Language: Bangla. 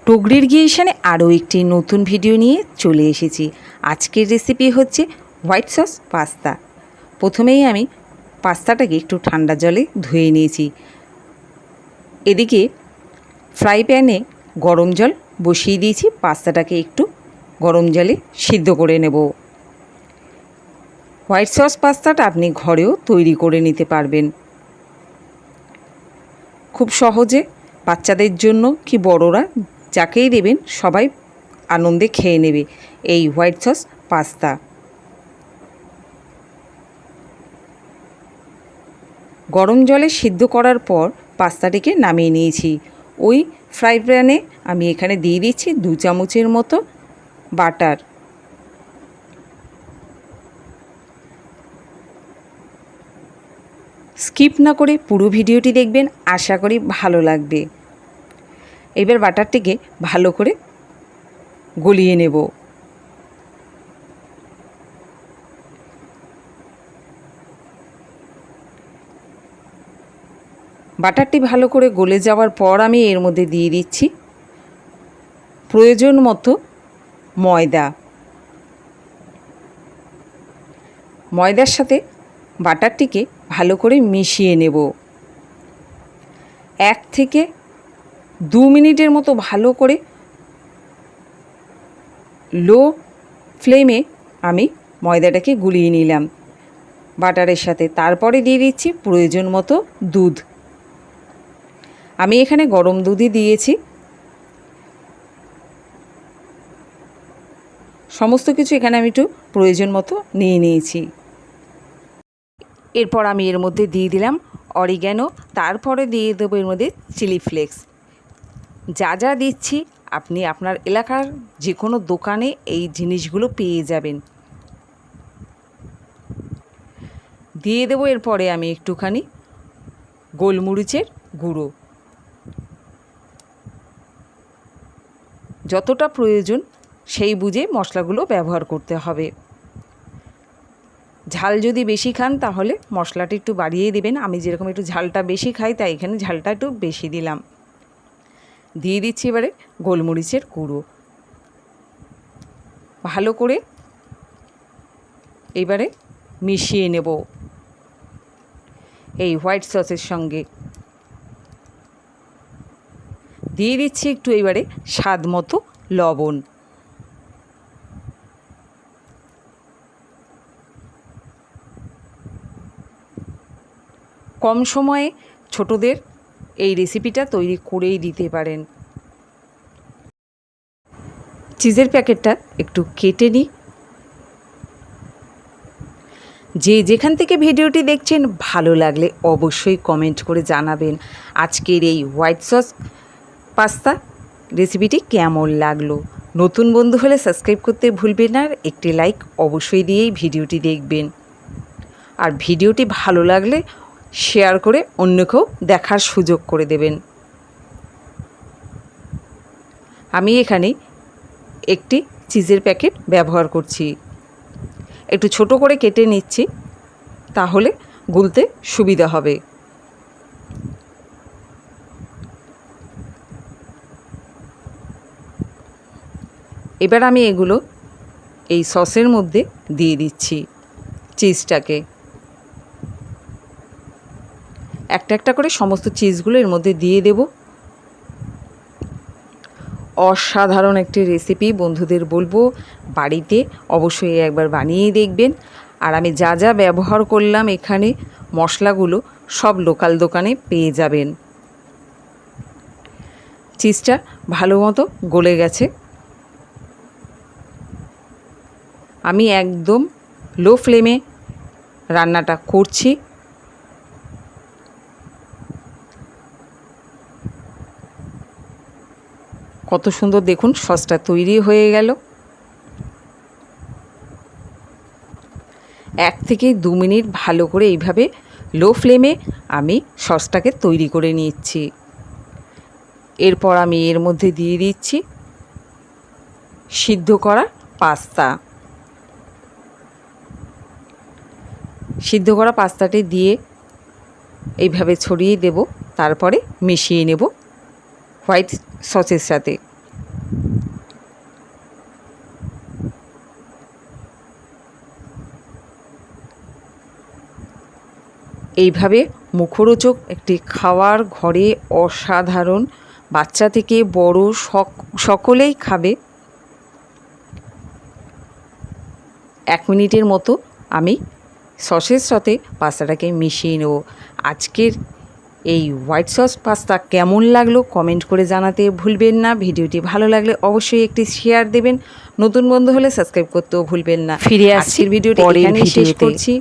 টুকরির ক্রিয়েশনে আরও একটি নতুন ভিডিও নিয়ে চলে এসেছি। আজকের রেসিপি হচ্ছে হোয়াইট সস পাস্তা। প্রথমেই আমি পাস্তাটাকে একটু ঠান্ডা জলে ধুয়ে নিয়েছি। এদিকে ফ্রাই প্যানে গরম জল বসিয়ে দিয়েছি। পাস্তাটাকে একটু গরম জলে সিদ্ধ করে নেব। হোয়াইট সস পাস্তাটা আপনি ঘরেও তৈরি করে নিতে পারবেন খুব সহজে। বাচ্চাদের জন্য কি বড়রা যাকেই দেবেন সবাই আনন্দে খেয়ে নেবে এই হোয়াইট সস পাস্তা। গরম জলে সিদ্ধ করার পর পাস্তাটিকে নামিয়ে নিয়েছি। ওই ফ্রাই প্যানে আমি এখানে দিয়ে দিচ্ছি 2 চামচের মতো বাটার। স্কিপ না করে পুরো ভিডিওটি দেখবেন, আশা করি ভালো লাগবে। এবার বাটারটিকে ভালো করে গলিয়ে নেব। বাটারটি ভালো করে গলে যাওয়ার পর আমি এর মধ্যে দিয়ে দিচ্ছি প্রয়োজন মতো ময়দা। ময়দার সাথে বাটারটিকে ভালো করে মিশিয়ে নেব। 1 থেকে 2 মিনিটের মতো ভালো করে লো ফ্লেমে আমি ময়দাটাকে গুলিয়ে নিলাম বাটারের সাথে। তারপরে দিয়ে দিচ্ছি প্রয়োজন মতো দুধ। আমি এখানে গরম দুধই দিয়েছি। সমস্ত কিছু এখানে আমি একটু প্রয়োজন মতো নিয়ে নিয়েছি। এরপর আমি এর মধ্যে দিয়ে দিলাম অরিগ্যানো, তারপরে দিয়ে দেবো এর মধ্যে চিলি ফ্লেক্স। যা যা দিচ্ছি আপনি আপনার এলাকার যে কোনো দোকানে এই জিনিসগুলো পেয়ে যাবেন। দিয়ে দেবো এরপরে আমি একটুখানি গোলমরিচের গুঁড়ো। যতটা প্রয়োজন সেই বুঝে মশলাগুলো ব্যবহার করতে হবে। ঝাল যদি বেশি খান তাহলে মশলাটা একটু বাড়িয়ে দেবেন। আমি যেরকম একটু ঝালটা বেশি খাই তাই এখানে ঝালটা একটু বেশি দিলাম। দিয়ে দিচ্ছি এবারে গোলমরিচের গুঁড়ো। ভালো করে এবারে মিশিয়ে নেব এই হোয়াইট সসের সঙ্গে। দিয়ে দিচ্ছি একটু এবারে স্বাদ মতো লবণ। কম সময়ে ছোটদের এই রেসিপিটা তৈরি করেই দিতে পারেন। চিজের প্যাকেটটা একটু কেটে নিই। যে যেখান থেকে ভিডিওটি দেখছেন ভালো লাগলে অবশ্যই কমেন্ট করে জানাবেন আজকের এই হোয়াইট সস পাস্তা রেসিপিটি কেমন লাগলো। নতুন বন্ধু হলে সাবস্ক্রাইব করতে ভুলবেন না, আর একটি লাইক অবশ্যই দিয়েই ভিডিওটি দেখবেন। আর ভিডিওটি ভালো লাগলে শেয়ার করে অন্যকেও দেখার সুযোগ করে দেবেন। আমি এখানে একটি চিজের প্যাকেট ব্যবহার করছি। একটু ছোট করে কেটে নিচ্ছি, তাহলে গুলতে সুবিধা হবে। এবার আমি এগুলো এই সসের মধ্যে দিয়ে দিচ্ছি চিজটাকে। একটা একটা করে সমস্ত চিজগুলো এর মধ্যে দিয়ে দেব। অসাধারণ একটি রেসিপি, বন্ধুদের বলবো বাড়িতে অবশ্যই একবার বানিয়ে দেখবেন। আর আমি যা যা ব্যবহার করলাম এখানে মশলাগুলো সব লোকাল দোকানে পেয়ে যাবেন। চিজটা ভালো মতো গলে গেছে। আমি একদম লো ফ্লেমে রান্নাটা করছি। কত সুন্দর দেখুন সসটা তৈরি হয়ে গেল। 1 থেকে 2 মিনিট ভালো করে এইভাবে লো ফ্লেমে আমি সসটাকে তৈরি করে নিচ্ছি। এরপর আমি এর মধ্যে দিয়ে দিচ্ছি সিদ্ধ করা পাস্তা। সিদ্ধ করা পাস্তাটি দিয়ে এইভাবে ছড়িয়ে দেব, তারপরে মিশিয়ে নেব হোয়াইট সসের সাথে। এইভাবে মুখরোচক একটি খাওয়ার ঘরে অসাধারণ, বাচ্চা থেকে বড় সকলেই খাবে। 1 মিনিটের মতো আমি সসের সাথে পাস্তাটাকে মিশিয়ে নেব। আজকের এই হোয়াইট সস পাস্তা কেমন লাগলো কমেন্ট করে জানাতে ভুলবেন না। ভিডিওটি ভালো লাগলে অবশ্যই একটি শেয়ার দেবেন। নতুন বন্ধু হলে সাবস্ক্রাইব করতেও ভুলবেন না। ফিরে আসছি ভিডিওটি এখানেই শেষ করছি।